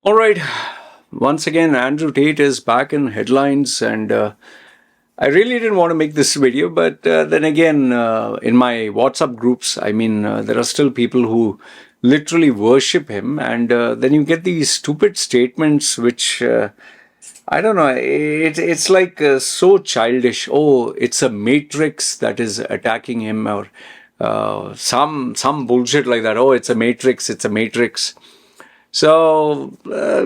All right. Once again, Andrew Tate is back in headlines, and I really didn't want to make this video, but then again, in my WhatsApp groups, there are still people who literally worship him, and then you get these stupid statements which I don't know. It's like so childish. Oh, it's a matrix that is attacking him, or some bullshit like that. Oh, it's a matrix. It's a matrix. So, I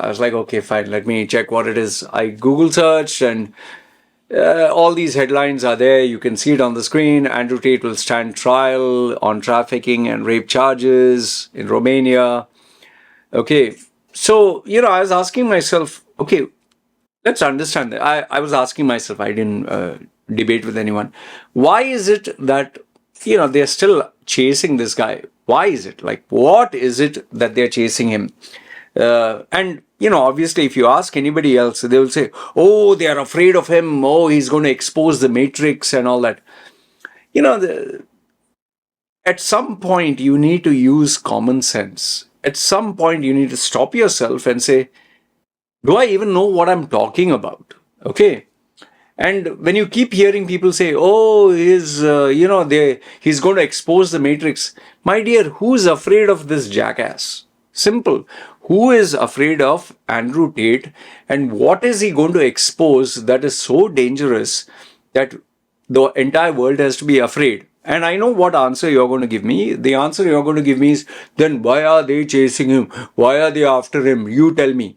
was like, okay, fine, let me check what it is. I Google searched, and all these headlines are there. You can see it on the screen. Andrew Tate will stand trial on trafficking and rape charges in Romania. Okay, so, I was asking myself, okay, let's understand that. I was asking myself, I didn't debate with anyone. Why is it that, they're still chasing this guy? Why is it? Like, what is it that they're chasing him? And, obviously, if you ask anybody else, they will say, oh, they are afraid of him. Oh, he's going to expose the matrix and all that. At some point, you need to use common sense. At some point, you need to stop yourself and say, do I even know what I'm talking about? Okay. And when you keep hearing people say, oh, he's going to expose the matrix. My dear, who's afraid of this jackass? Simple. Who is afraid of Andrew Tate? And what is he going to expose that is so dangerous that the entire world has to be afraid? And I know what answer you're going to give me. The answer you're going to give me is, then why are they chasing him? Why are they after him? You tell me.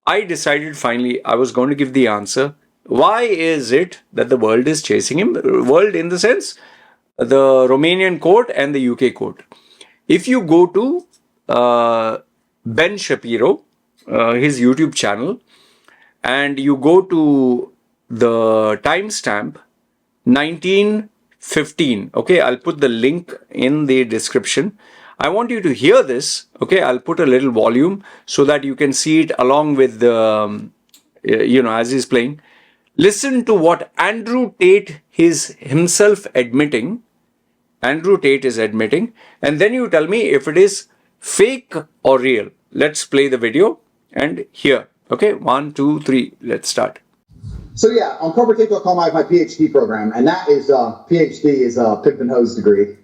I decided finally I was going to give the answer. Why is it that the world is chasing him? World in the sense, the Romanian court and the UK court. If you go to Ben Shapiro, his YouTube channel, and you go to the timestamp 1915, okay, I'll put the link in the description. I want you to hear this, okay, I'll put a little volume so that you can see it along with the, as he's playing. Listen to what Andrew Tate is himself admitting. Andrew Tate is admitting, and then you tell me if it is fake or real. Let's play the video and hear. Okay, 1, 2, 3, let's start. So yeah, on CobraCake.com I have my PhD program, and that is PhD is a pimp and hose degree.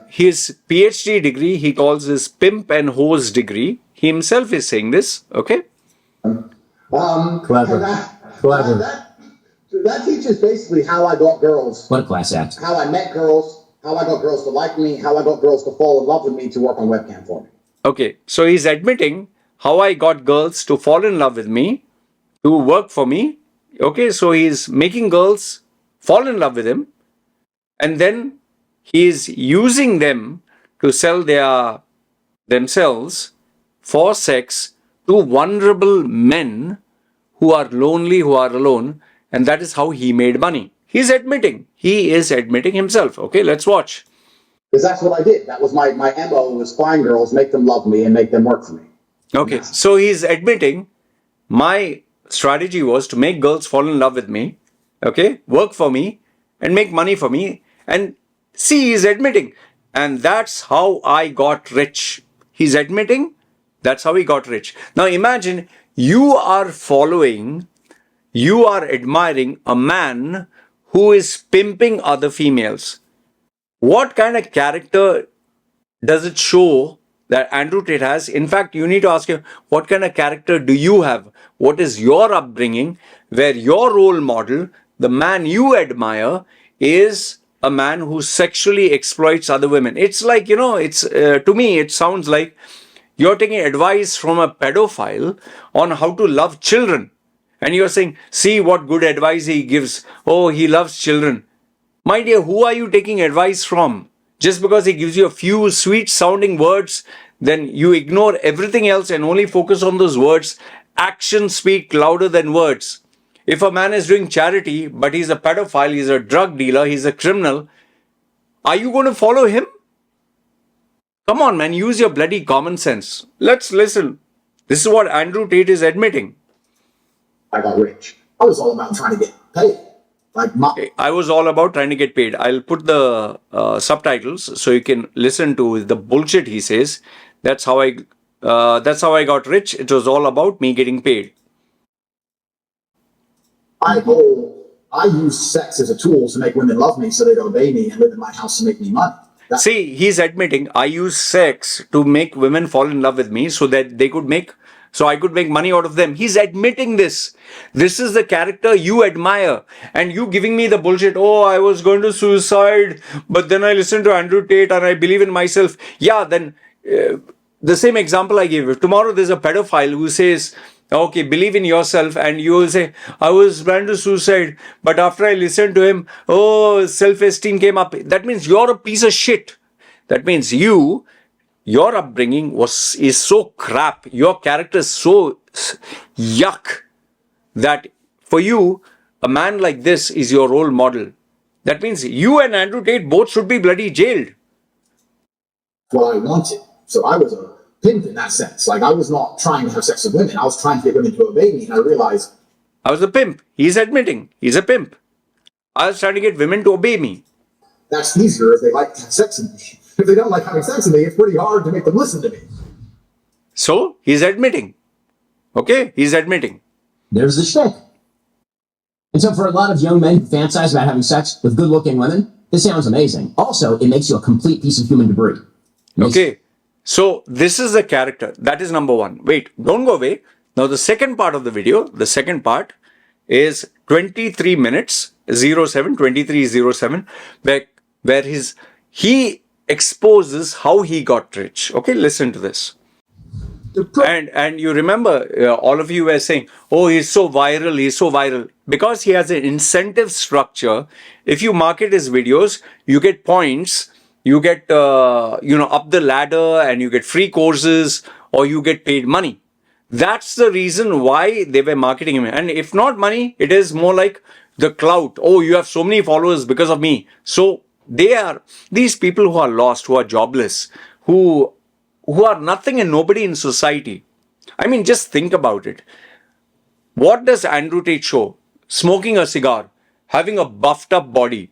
His PhD degree, he calls his pimp and hose degree. He himself is saying this, okay? Clever. That teaches basically how I got girls. What a class act. How I met girls, how I got girls to like me, how I got girls to fall in love with me to work on webcam for me. Okay, so he's admitting how I got girls to fall in love with me, to work for me. Okay, so he's making girls fall in love with him, and then he's using them to sell themselves for sex to vulnerable men who are lonely, who are alone, and that is how he made money. He is admitting himself. Okay, let's watch. Because that's what I did. That was my MO, was find girls, make them love me, and make them work for me. Okay, so he's admitting my strategy was to make girls fall in love with me, okay, work for me, and make money for me. And see, he's admitting. And that's how I got rich. He's admitting that's how he got rich. Now imagine you are admiring a man who is pimping other females. What kind of character does it show that Andrew Tate has? In fact, you need to ask him, what kind of character do you have? What is your upbringing where your role model, the man you admire, is a man who sexually exploits other women? It's like, to me, it sounds like you're taking advice from a pedophile on how to love children. And you're saying, see what good advice he gives. Oh, he loves children. My dear, who are you taking advice from? Just because he gives you a few sweet sounding words, then you ignore everything else and only focus on those words. Actions speak louder than words. If a man is doing charity, but he's a pedophile, he's a drug dealer, he's a criminal, are you going to follow him? Come on, man, use your bloody common sense. Let's listen. This is what Andrew Tate is admitting. I got rich. I was all about trying to get paid. I was all about trying to get paid. I'll put the subtitles so you can listen to the bullshit he says. That's how I That's how I got rich. It was all about me getting paid. I use sex as a tool to make women love me so they'd obey me and live in my house to make me money. See, he's admitting I use sex to make women fall in love with me so that I could make money out of them. He's admitting this. This is the character you admire. And you giving me the bullshit, oh, I was going to suicide, but then I listened to Andrew Tate and I believe in myself. Yeah, then the same example I gave. If tomorrow there's a pedophile who says, okay, believe in yourself, and you will say, I was planning to suicide, but after I listened to him, oh, self-esteem came up. That means you're a piece of shit. That means your upbringing is so crap, your character is so yuck, that for you, a man like this is your role model. That means you and Andrew Tate both should be bloody jailed. What I wanted. So I was a pimp in that sense. Like, I was not trying to have sex with women. I was trying to get women to obey me, and I realized I was a pimp. He's admitting he's a pimp. I was trying to get women to obey me. That's easier if they like to have sex with me. If they don't like having sex with me, it's pretty hard to make them listen to me. So he's admitting. Okay, he's admitting. There's the shtick. And so for a lot of young men who fantasize about having sex with good-looking women, this sounds amazing. Also, it makes you a complete piece of human debris. Okay, so this is the character. That is number one. Wait, don't go away. Now the second part of the video, the second part is 23 minutes, 2307, where he exposes how he got rich. Okay, listen to this. And you remember, all of you were saying, oh, he's so viral. Because he has an incentive structure. If you market his videos, you get points, you get, up the ladder, and you get free courses, or you get paid money. That's the reason why they were marketing him. And if not money, it is more like the clout. Oh, you have so many followers because of me. So they are these people who are lost, who are jobless, who are nothing and nobody in society. I mean, just think about it. What does Andrew Tate show? Smoking a cigar, having a buffed up body,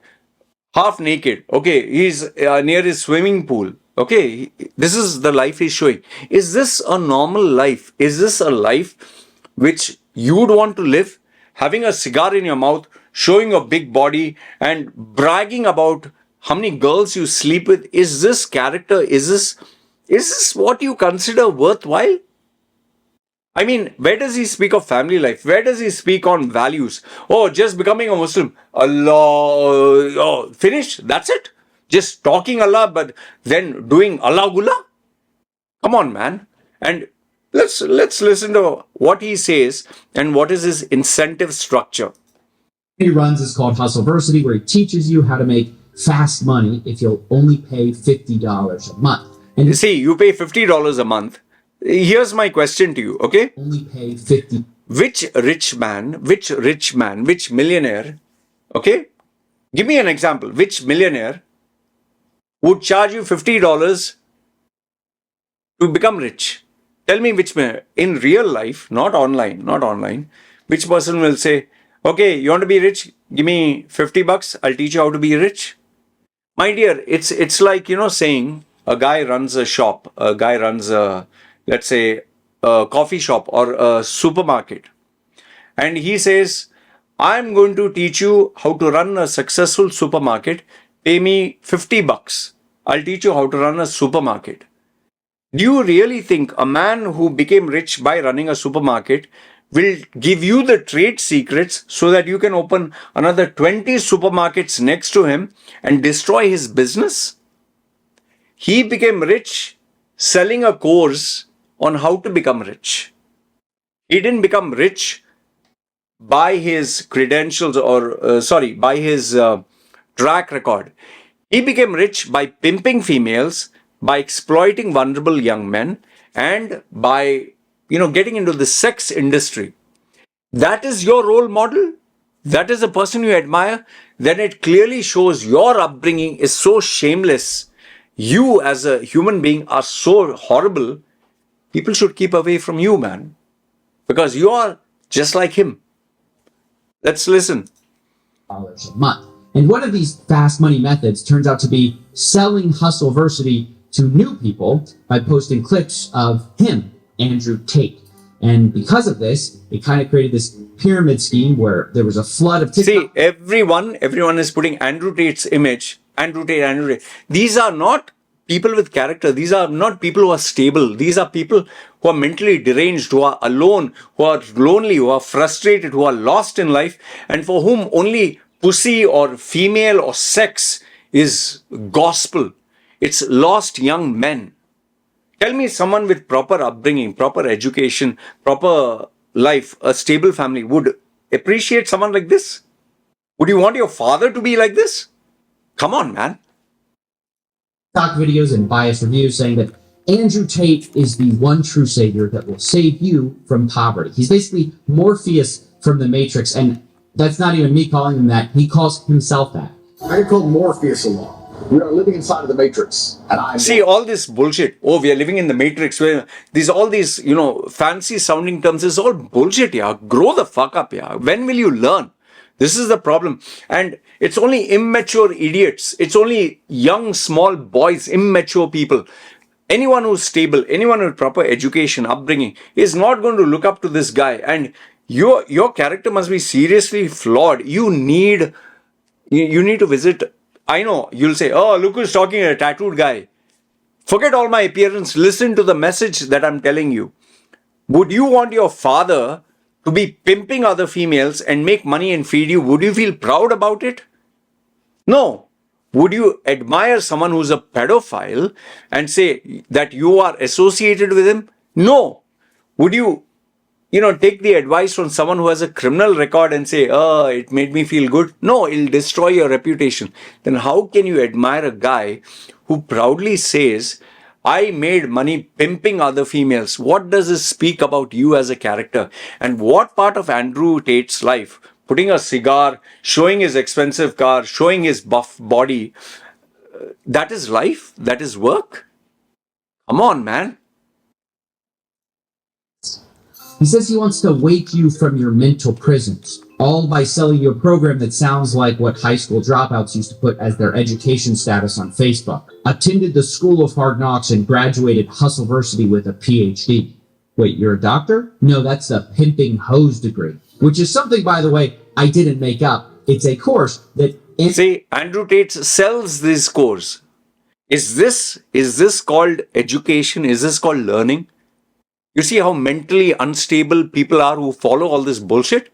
half naked. Okay, he's near his swimming pool. Okay, this is the life he's showing. Is this a normal life? Is this a life which you would want to live? Having a cigar in your mouth, showing a big body, and bragging about how many girls you sleep with. Is this character? Is this what you consider worthwhile? I mean, where does he speak of family life? Where does he speak on values? Oh, just becoming a Muslim. Allah, oh, finish. That's it. Just talking Allah, but then doing Allah Gula? Come on, man. And let's listen to what he says and what is his incentive structure. He runs is called Hustleversity, where he teaches you how to make fast money if you'll only pay $50 a month. And you see, you pay $50 a month. Here's my question to you, okay? Only pay $50. Which millionaire, okay? Give me an example. Which millionaire would charge you $50 to become rich? Tell me which millionaire. In real life, not online, which person will say, okay, you want to be rich? Give me $50. I'll teach you how to be rich. My dear, it's like, saying a guy runs a shop, a guy runs let's say, a coffee shop or a supermarket. And he says, I'm going to teach you how to run a successful supermarket. Pay me $50. I'll teach you how to run a supermarket. Do you really think a man who became rich by running a supermarket will give you the trade secrets so that you can open another 20 supermarkets next to him and destroy his business? He became rich selling a course on how to become rich. He didn't become rich by his credentials or, by his track record. He became rich by pimping females, by exploiting vulnerable young men, and by, getting into the sex industry. That is your role model? That is the person you admire? Then it clearly shows your upbringing is so shameless. You as a human being are so horrible. People should keep away from you, man. Because you are just like him. Let's listen. $1 a month. And one of these fast money methods turns out to be selling Hustleversity to new people by posting clips of him, Andrew Tate. And because of this, it kind of created this pyramid scheme where there was a flood of TikTok. See, everyone is putting Andrew Tate's image. Andrew Tate. These are not people with character. These are not people who are stable. These are people who are mentally deranged, who are alone, who are lonely, who are frustrated, who are lost in life, and for whom only pussy or female or sex is gospel. It's lost young men. Tell me someone with proper upbringing, proper education, proper life, a stable family would appreciate someone like this? Would you want your father to be like this? Come on, man. TikTok videos and biased reviews saying that Andrew Tate is the one true savior that will save you from poverty. He's basically Morpheus from the Matrix, and that's not even me calling him that. He calls himself that. I get called Morpheus a lot. We are living inside of the Matrix, and I see all this bullshit. Oh, we are living in the Matrix. Where all these fancy sounding terms is all bullshit. Yeah, grow the fuck up. Yeah, when will you learn? This is the problem, and it's only immature idiots. It's only young small boys, immature people. Anyone who's stable, anyone with proper education, upbringing, is not going to look up to this guy. And your character must be seriously flawed. You need to visit. I know you'll say, oh, look who's talking, a tattooed guy. Forget all my appearance. Listen to the message that I'm telling you. Would you want your father to be pimping other females and make money and feed you? Would you feel proud about it? No. Would you admire someone who's a pedophile and say that you are associated with him? No. Would you take the advice from someone who has a criminal record and say, oh, it made me feel good? No, it'll destroy your reputation. Then how can you admire a guy who proudly says, I made money pimping other females? What does this speak about you as a character? And what part of Andrew Tate's life, putting a cigar, showing his expensive car, showing his buff body, that is life? That is work? Come on, man. He says he wants to wake you from your mental prisons, all by selling you a program that sounds like what high school dropouts used to put as their education status on Facebook. Attended the School of Hard Knocks and graduated Hustleversity with a PhD. Wait, you're a doctor? No, that's the pimping hose degree, which is something, by the way, I didn't make up. It's a course that... See, Andrew Tate sells this course. Is this called education? Is this called learning? You see how mentally unstable people are who follow all this bullshit?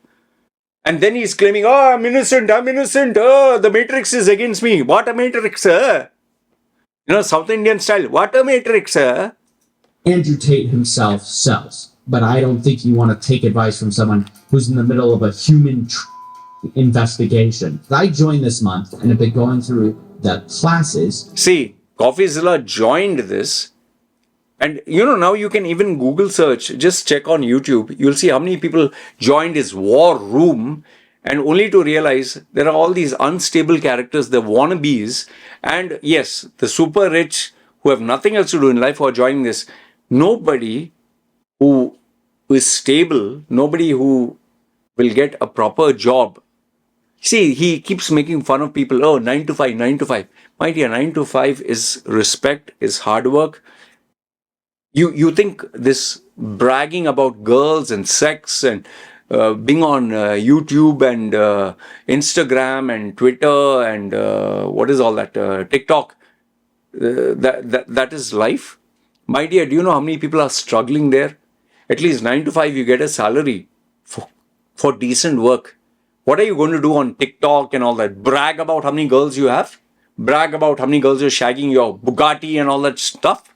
And then he's claiming, oh, I'm innocent. Oh, the Matrix is against me. What a Matrix, South Indian style. What a Matrix, Andrew Tate himself sells. But I don't think you want to take advice from someone who's in the middle of a human investigation. I joined this month and have been going through the classes. See, CoffeeZilla joined this. And now you can even Google search, just check on YouTube. You'll see how many people joined his war room, and only to realize there are all these unstable characters, the wannabes, and yes, the super rich who have nothing else to do in life who are joining this. Nobody who is stable, nobody who will get a proper job. See, he keeps making fun of people. Oh, 9 to 5, 9 to 5. My dear, 9 to 5 is respect, is hard work. You think this bragging about girls and sex and being on YouTube and Instagram and Twitter and what is all that, TikTok, that is life? My dear, do you know how many people are struggling there? At least 9 to 5 you get a salary for decent work. What are you going to do on TikTok and all that? Brag about how many girls you have? Brag about how many girls you're shagging, your Bugatti and all that stuff?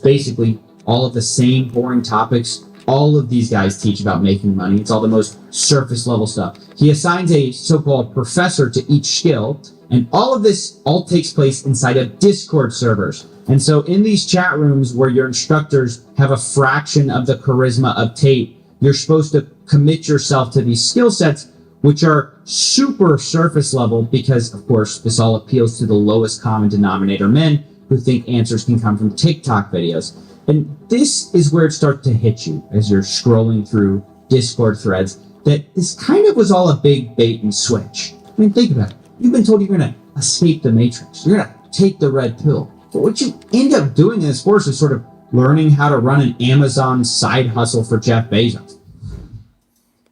Basically, all of the same boring topics all of these guys teach about making money. It's all the most surface level stuff. He assigns a so-called professor to each skill, and all of this all takes place inside of Discord servers. And so in these chat rooms where your instructors have a fraction of the charisma of Tate, you're supposed to commit yourself to these skill sets, which are super surface level because, of course, this all appeals to the lowest common denominator men who think answers can come from TikTok videos. And this is where it starts to hit you as you're scrolling through Discord threads, that this kind of was all a big bait and switch. I mean, think about it. You've been told you're going to escape the Matrix. You're going to take the red pill. But what you end up doing in this course is sort of learning how to run an Amazon side hustle for Jeff Bezos.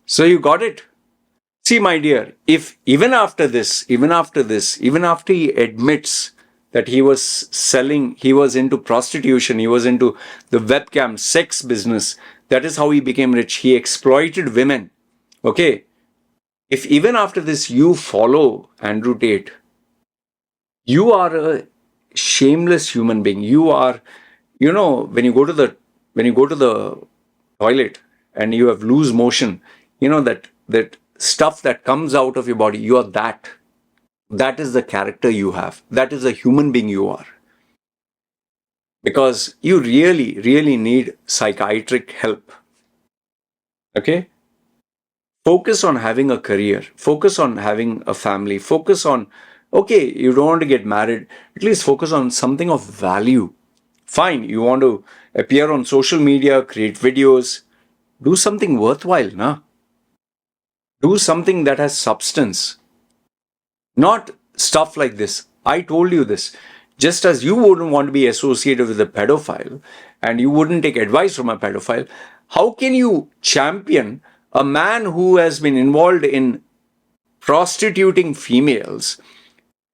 So you got it. See, my dear, if even after he admits that he was selling, he was into prostitution, he was into the webcam sex business, that is how he became rich. He exploited women. Okay. If even after this you follow Andrew Tate, you are a shameless human being. You are, when you go to the toilet and you have loose motion, that stuff that comes out of your body, you are that. That is the character you have. That is the human being you are. Because you really, really need psychiatric help. Okay? Focus on having a career. Focus on having a family. Focus on, okay, you don't want to get married. At least focus on something of value. Fine, you want to appear on social media, create videos. Do something worthwhile, na? Do something that has substance. Not stuff like this. I told you this. Just as you wouldn't want to be associated with a pedophile and you wouldn't take advice from a pedophile, how can you champion a man who has been involved in prostituting females,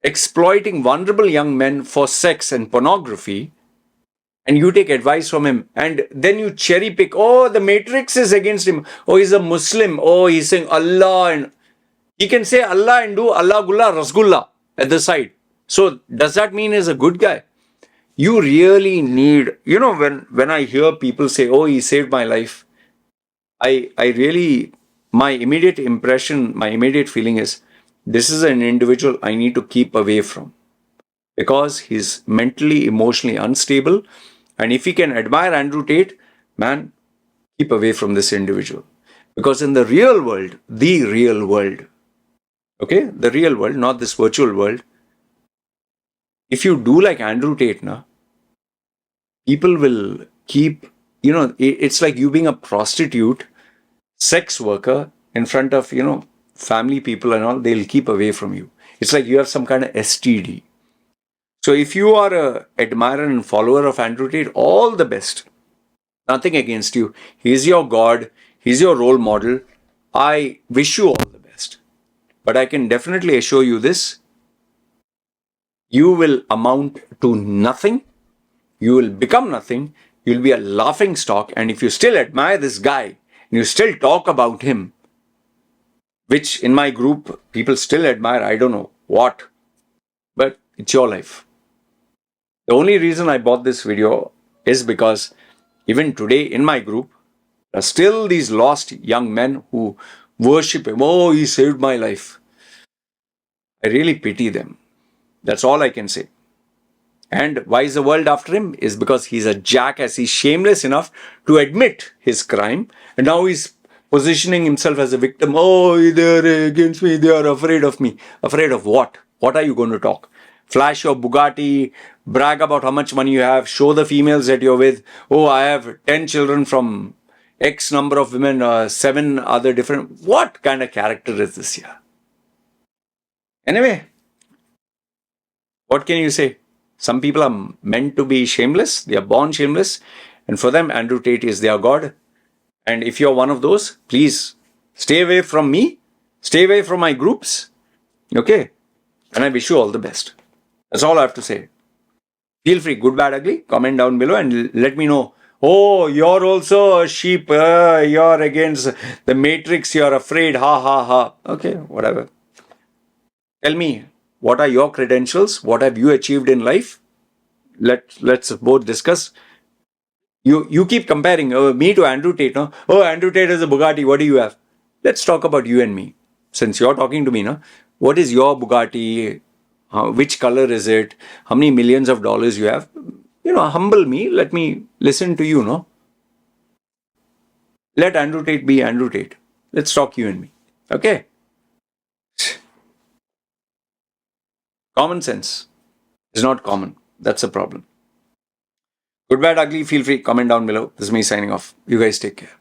exploiting vulnerable young men for sex and pornography, and you take advice from him, and then you cherry pick, oh, the Matrix is against him, oh, he's a Muslim, oh, he's saying Allah, and he can say Allah and do Allah Gulla Rasgulla at the side. So does that mean he's a good guy? You really need, when I hear people say, oh, he saved my life, I really, my immediate impression, my immediate feeling is, this is an individual I need to keep away from. Because he's mentally, emotionally unstable. And if he can admire Andrew Tate, man, keep away from this individual. Because in the real world, okay, the real world, not this virtual world, if you do like Andrew Tate, people will keep, it's like you being a prostitute, sex worker in front of, family people and all, they'll keep away from you. It's like you have some kind of STD. So if you are an admirer and follower of Andrew Tate, all the best. Nothing against you. He's your God. He's your role model. I wish you all the best. But I can definitely assure you this. You will amount to nothing. You will become nothing. You'll be a laughing stock. And if you still admire this guy, and you still talk about him, which in my group, people still admire, I don't know what, but it's your life. The only reason I bought this video is because even today in my group, there are still these lost young men who worship him. Oh, he saved my life. I really pity them. That's all I can say. And why is the world after him? Is because he's a jackass. He's shameless enough to admit his crime. And now he's positioning himself as a victim. Oh, they're against me. They are afraid of me. Afraid of what? What are you going to talk? Flash your Bugatti, brag about how much money you have, show the females that you're with. Oh, I have 10 children from X number of women, 7 other different. What kind of character is this here? Anyway, what can you say? Some people are meant to be shameless. They are born shameless. And for them, Andrew Tate is their God. And if you're one of those, please stay away from me. Stay away from my groups. Okay? And I wish you all the best. That's all I have to say. Feel free, good, bad, ugly, comment down below and let me know. Oh, you're also a sheep. You're against the Matrix. You're afraid. Ha, ha, ha. Okay, whatever. Tell me, what are your credentials? What have you achieved in life? Let's both discuss. You keep comparing me to Andrew Tate. No? Oh, Andrew Tate is a Bugatti. What do you have? Let's talk about you and me. Since you're talking to me, no? What is your Bugatti? Which color is it? How many millions of dollars you have? Humble me. Let me listen to you, no? Let Andrew Tate be Andrew Tate. Let's talk you and me. Okay? Common sense is not common. That's the problem. Good, bad, ugly, feel free. Comment down below. This is me signing off. You guys take care.